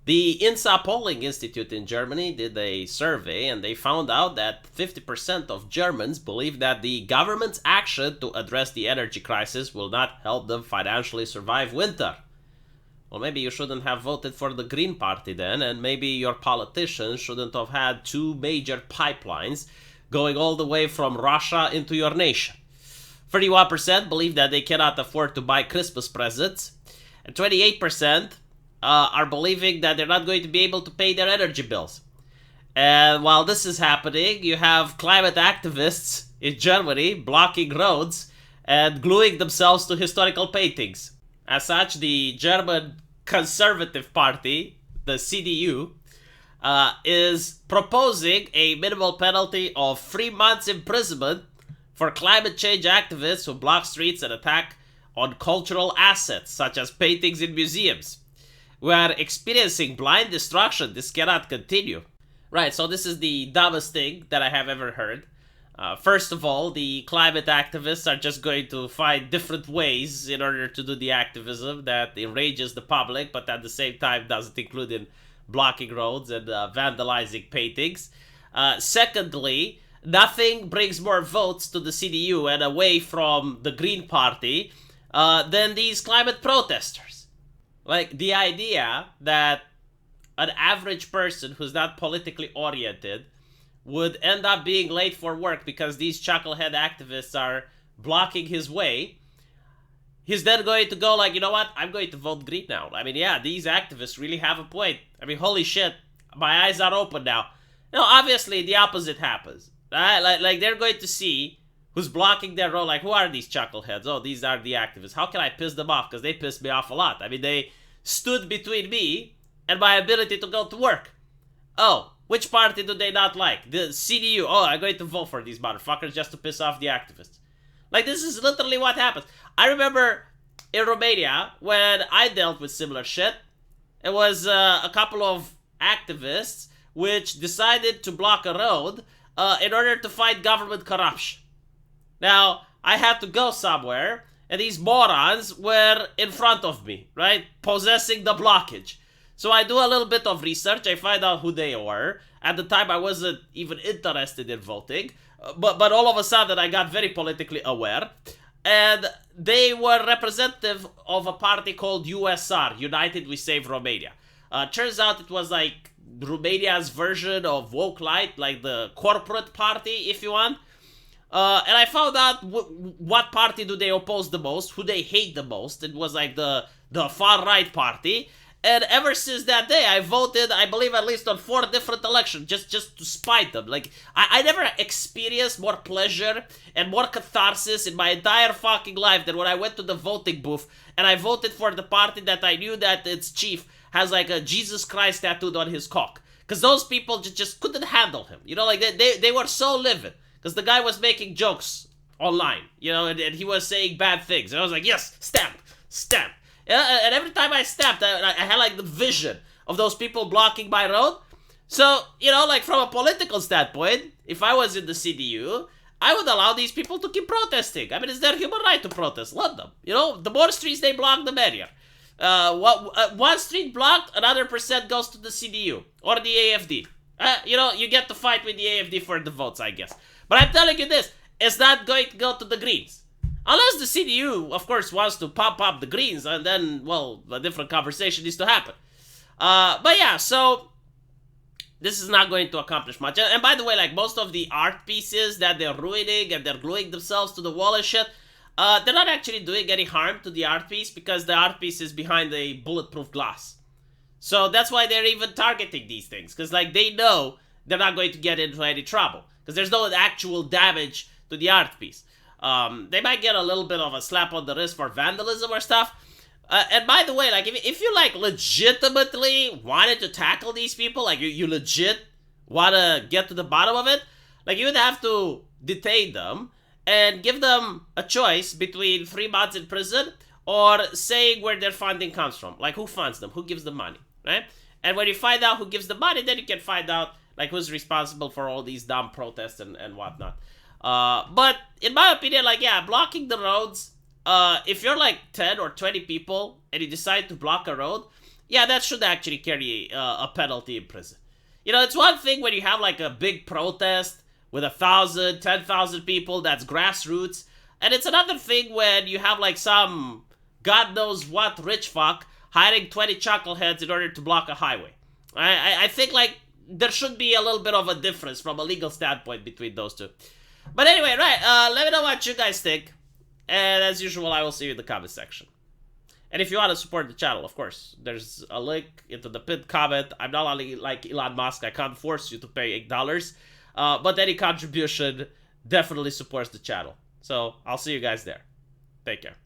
The INSA Polling Institute in Germany did a survey and they found out that 50% of Germans believe that the government's action to address the energy crisis will not help them financially survive winter. Well, maybe you shouldn't have voted for the Green Party then, and maybe your politicians shouldn't have had two major pipelines going all the way from Russia into your nation. 31% believe that they cannot afford to buy Christmas presents, and 28% are believing that they're not going to be able to pay their energy bills. And while this is happening, you have climate activists in Germany blocking roads and gluing themselves to historical paintings. As such, the German Conservative Party, the CDU, is proposing a minimal penalty of 3 months imprisonment for climate change activists who block streets and attack on cultural assets, such as paintings in museums. We are experiencing blind destruction. This cannot continue. Right, so this is the dumbest thing that I have ever heard. First of all, the climate activists are just going to find different ways in order to do the activism that enrages the public, but at the same time doesn't include in blocking roads and vandalizing paintings. Secondly, nothing brings more votes to the CDU and away from the Green Party than these climate protesters. Like, the idea that an average person who's not politically oriented would end up being late for work because these chucklehead activists are blocking his way, he's then going to go like, you know what, I'm going to vote Green now. I mean, yeah, these activists really have a point. I mean, holy shit, my eyes are open now. No, obviously, the opposite happens. Right? Like they're going to see who's blocking their road. Like, who are these chuckleheads? Oh, these are the activists. How can I piss them off? Because they pissed me off a lot. I mean, they stood between me and my ability to go to work. Oh, which party do they not like? The CDU. Oh, I'm going to vote for these motherfuckers just to piss off the activists. Like, this is literally what happens. I remember in Romania, when I dealt with similar shit, it was a couple of activists which decided to block a road in order to fight government corruption. Now, I had to go somewhere, and these morons were in front of me, right? Possessing the blockage. So I do a little bit of research, I find out who they were. At the time, I wasn't even interested in voting, but all of a sudden, I got very politically aware. And they were representative of a party called USR, United We Save Romania. Turns out it was like Romania's version of Woke Light, like the corporate party, if you want. And I found out what party do they oppose the most, who they hate the most. It was like the far-right party. And ever since that day, I voted, I believe, at least on 4 different elections, just to spite them. Like, I never experienced more pleasure and more catharsis in my entire fucking life than when I went to the voting booth and I voted for the party that I knew that its chief has like a Jesus Christ tattooed on his cock. Because those people just couldn't handle him. You know, like, they were so livid. Because the guy was making jokes online, you know, and he was saying bad things. And I was like, yes, stamp. And every time I stamped, I had like the vision of those people blocking my road. So, you know, like from a political standpoint, if I was in the CDU, I would allow these people to keep protesting. I mean, it's their human right to protest. Let them. You know, the more streets they block, the merrier. One street blocked, another percent goes to the CDU or the AFD. You know, you get to fight with the AFD for the votes, I guess. But I'm telling you this, it's not going to go to the Greens. Unless the CDU, of course, wants to pump up the Greens, and then, well, a different conversation needs to happen. But yeah, so this is not going to accomplish much. And by the way, like, most of the art pieces that they're ruining and they're gluing themselves to the wall and shit, they're not actually doing any harm to the art piece because the art piece is behind a bulletproof glass. So that's why they're even targeting these things, because, like, they know they're not going to get into any trouble, because there's no actual damage to the art piece. They might get a little bit of a slap on the wrist for vandalism or stuff. And by the way, like, if you, like, legitimately wanted to tackle these people, like, you legit want to get to the bottom of it, like, you would have to detain them and give them a choice between 3 months in prison or saying where their funding comes from. Like, who funds them? Who gives them money, right? And when you find out who gives the money, then you can find out, like, who's responsible for all these dumb protests and whatnot. But in my opinion, like, yeah, blocking the roads, if you're like 10 or 20 people and you decide to block a road, Yeah, that should actually carry a penalty in prison. You know, it's one thing when you have like a big protest with 1,000, 10,000 people, that's grassroots. And it's another thing when you have like some God knows what rich fuck hiring 20 chuckleheads in order to block a highway. I think like there should be a little bit of a difference from a legal standpoint between those two. But anyway, right, let me know what you guys think. And as usual, I will see you in the comment section. And if you want to support the channel, of course, there's a link into the pinned comment. I'm not only like Elon Musk, I can't force you to pay $8. But any contribution definitely supports the channel. So I'll see you guys there. Take care.